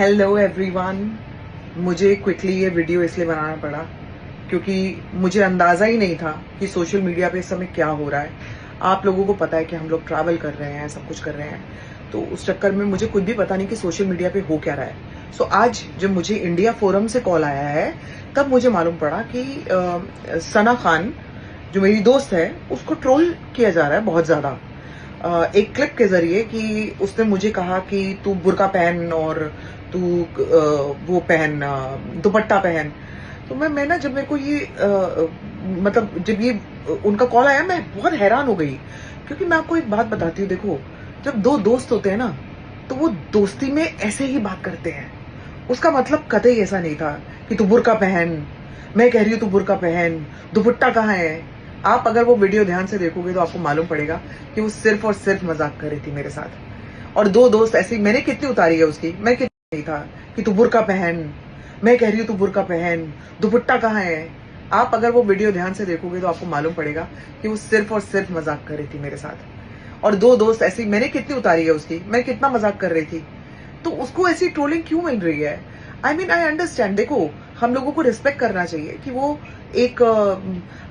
Hello everyone. मुझे quickly ये video इसलिए बनाना पड़ा क्योंकि मुझे अंदाज़ा ही नहीं था कि सोशल मीडिया पे इस समय क्या हो रहा है। आप लोगों को पता है कि हम लोग ट्रैवल कर रहे हैं, सब कुछ कर रहे हैं, तो उस चक्कर में मुझे खुद भी पता नहीं कि सोशल मीडिया पे हो क्या रहा है। सो आज जब मुझे इंडिया फोरम से कॉल आया है तब मुझे मालूम पड़ा कि सना खान जो मेरी दोस्त है उसको ट्रोल किया जा रहा है बहुत ज़्यादा एक क्लिप के जरिए कि उसने मुझे कहा कि तू बुर्का पहन और तू वो पहन, दुपट्टा पहन। तो मैं ना जब मेरे को ये मतलब जब ये उनका कॉल आया मैं बहुत हैरान हो गई, क्योंकि मैं आपको एक बात बताती हूँ। देखो, जब दो दोस्त होते हैं ना तो वो दोस्ती में ऐसे ही बात करते हैं। उसका मतलब कतई ऐसा नहीं था कि तू बुर्का पहन, मैं कह रही हूँ तू बुर्का पहन, दुपट्टा कहाँ है। आप अगर वो वीडियो ध्यान से देखोगे तो आपको मालूम पड़ेगा कि वो सिर्फ और सिर्फ मजाक कर रही थी मेरे साथ। और दो दोस्त ऐसे, मैंने कितनी उतारी है उसकी, मैं कितनी नहीं था कि तू बुर्का पहन, मैं कह रही हूँ तू बुर्का पहन, दुपट्टा कहाँ है। आप अगर वो वीडियो ध्यान से देखोगे तो आपको मालूम पड़ेगा कि वो सिर्फ और सिर्फ मजाक कर रही थी मेरे साथ। और दो दोस्त ऐसी, मैंने कितनी उतारी है उसकी, मैं कितना मजाक कर रही थी, तो उसको ऐसी ट्रोलिंग क्यों मिल रही है। I understand. देखो, हम लोगों को रिस्पेक्ट करना चाहिए कि वो एक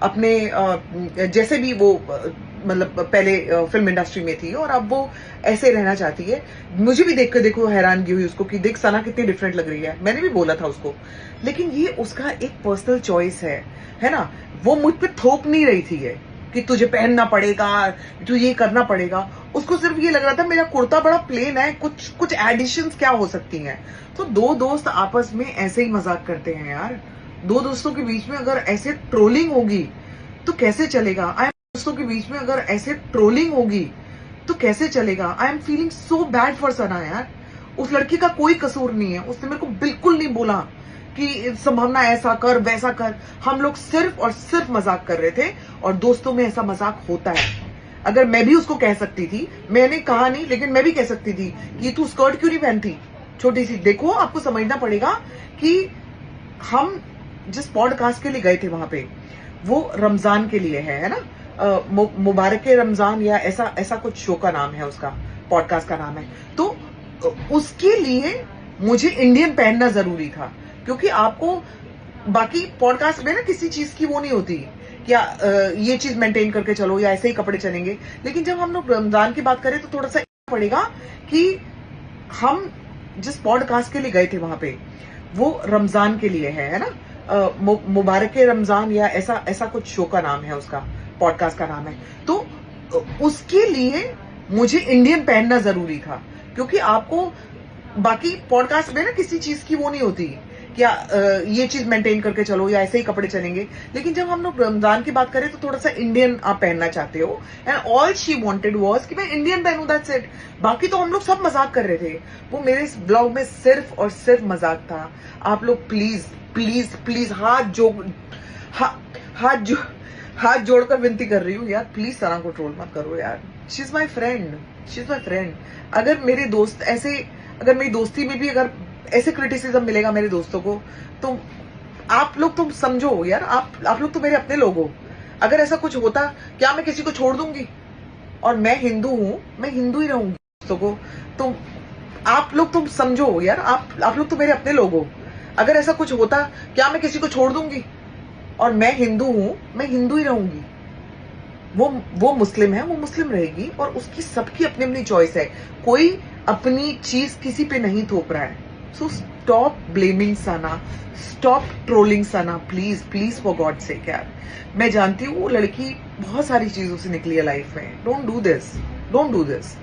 अपने जैसे भी वो मतलब पहले फिल्म इंडस्ट्री में थी और अब वो ऐसे रहना चाहती है। मुझे भी देख कर देखो हैरानगी हुई उसको कि देख सना कितनी डिफरेंट लग रही है। मैंने भी बोला था उसको, लेकिन ये उसका एक पर्सनल चॉइस है ना। वो मुझ पे थोप नहीं रही थी ये कि तुझे पहनना पड़ेगा, तू ये करना पड़ेगा। उसको सिर्फ ये लग रहा था मेरा कुर्ता बड़ा प्लेन है, कुछ एडिशंस क्या हो सकती हैं। तो दो दोस्त आपस में ऐसे ही मजाक करते हैं यार। दो दोस्तों के बीच में अगर ऐसे ट्रोलिंग होगी तो कैसे चलेगा। दोस्तों के बीच में अगर ऐसे ट्रोलिंग होगी तो कैसे चलेगा। I am feeling so bad for Sana यार। उस लड़की का कोई कसूर नहीं है। उसने मेरे को बिल्कुल नहीं बोला कि संभावना ऐसा कर वैसा कर। हम लोग सिर्फ और सिर्फ मजाक कर रहे थे, और दोस्तों में ऐसा मजाक होता है। अगर मैं भी उसको कह सकती थी, मैंने कहा नहीं, लेकिन मैं भी कह सकती थी कि तू स्कर्ट क्यों नहीं पहनती छोटी सी। देखो, आपको समझना पड़ेगा कि हम जिस पॉडकास्ट के लिए गए थे वहां पे, वो रमजान के लिए है ना, मुबारक रमजान या ऐसा कुछ शो का नाम है, उसका पॉडकास्ट का नाम है। तो उसके लिए मुझे इंडियन पहनना जरूरी था, क्योंकि आपको बाकी पॉडकास्ट में ना किसी चीज की वो नहीं होती क्या ये चीज मेंटेन करके चलो या ऐसे ही कपड़े चलेंगे। लेकिन जब हम लोग रमजान की बात करें तो थोड़ा सा पड़ेगा कि हम जिस पॉडकास्ट के लिए गए थे वहां पे, वो रमजान के लिए है ना, मुबारक रमजान या ऐसा कुछ शो का नाम है, उसका पॉडकास्ट का नाम है। तो उसके लिए मुझे इंडियन पहनना जरूरी था, क्योंकि आपको बाकी पॉडकास्ट में ना किसी चीज की वो नहीं होती क्या ये चीज मेंटेन करके चलो या ऐसे ही कपड़े चलेंगे। लेकिन जब हम लोग रमजान की बात करें तो थोड़ा सा इंडियन आप पहनना चाहते हो, and all she wanted was कि मैं इंडियन पहनूं, दैट्स इट। बाकी तो हम लोग सब मजाक कर रहे थे। वो मेरे इस ब्लॉग में सिर्फ और सिर्फ मजाक था। आप लोग प्लीज प्लीज प्लीज हाथ जोड़कर विनती कर रही हूँ यार, प्लीज सना को ट्रोल मत करो यार। She is my friend, she is my friend. अगर मेरे दोस्त ऐसे, अगर मेरी दोस्ती में भी अगर ऐसे क्रिटिसिज्म मिलेगा मेरे दोस्तों को, तो आप लोग तुम समझो यार, आप लोग तो मेरे अपने लोग हो। अगर ऐसा कुछ होता, क्या मैं किसी को छोड़ दूंगी? और मैं हिंदू हूं, मैं हिंदू ही रहूंगी दोस्तों को। तो आप लोग तुम समझो यार, आप लोग तो मेरे अपने लोग हो। अगर ऐसा कुछ होता, क्या मैं किसी को छोड़ दूंगी? और मैं हिंदू हूं, मैं हिंदू ही रहूंगी। वो मुस्लिम है, वो मुस्लिम रहेगी, और उसकी सबकी अपनी अपनी चॉइस है। कोई अपनी चीज किसी पे नहीं थोप रहा है। So stop blaming Sana, stop trolling Sana, please please, for God sake यार। मैं जानती हूँ वो लड़की बहुत सारी चीजों से निकली है लाइफ में। Don't do this, don't do this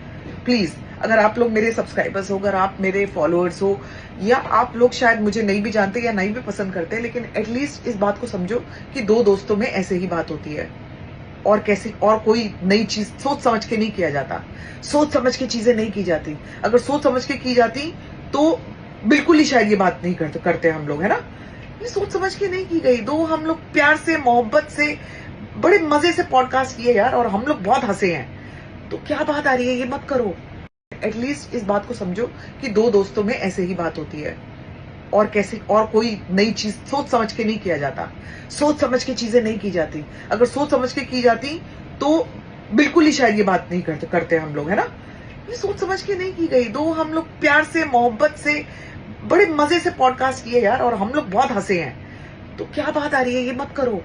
please. अगर आप लोग मेरे सब्सक्राइबर्स हो, अगर आप मेरे फॉलोअर्स हो, या आप लोग शायद मुझे नहीं भी जानते या नहीं भी पसंद करते, लेकिन एटलीस्ट इस बात को समझो कि दो दोस्तों में ऐसे ही बात होती है। और कैसे, और कोई नई चीज सोच समझ के नहीं किया जाता। सोच समझ के चीजें नहीं की जाती। अगर सोच समझ के की जाती तो बिल्कुल ही शायद ये बात नहीं करते हम लोग, है ना। ये सोच समझ के नहीं की गई। दो हम लोग प्यार से, मोहब्बत से, बड़े मजे से पॉडकास्ट किए यार, और हम लोग बहुत हंसे हैं। तो क्या बात आ रही है, ये मत करो। एटलीस्ट इस बात को समझो कि दो दोस्तों में ऐसे ही बात होती है। और कैसे, और कोई नई चीज सोच समझ के नहीं किया जाता। सोच समझ के चीजें नहीं की जाती। अगर सोच समझ के की जाती तो बिल्कुल ही शायद ये बात नहीं करते हम लोग, है ना। ये सोच समझ के नहीं की गई। दो हम लोग प्यार से, मोहब्बत से, बड़े मजे से पॉडकास्ट किए यार, और हम लोग बहुत हंसे हैं, तो क्या बात आ रही है, ये मत करो।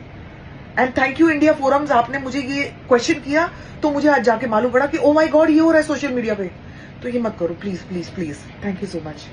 And thank you India forums, आपने मुझे ये क्वेश्चन किया तो मुझे आज जाके मालूम पड़ा कि ओ माय गॉड ये हो रहा है सोशल मीडिया पे, तो ये मत करो please please please. Thank you so much.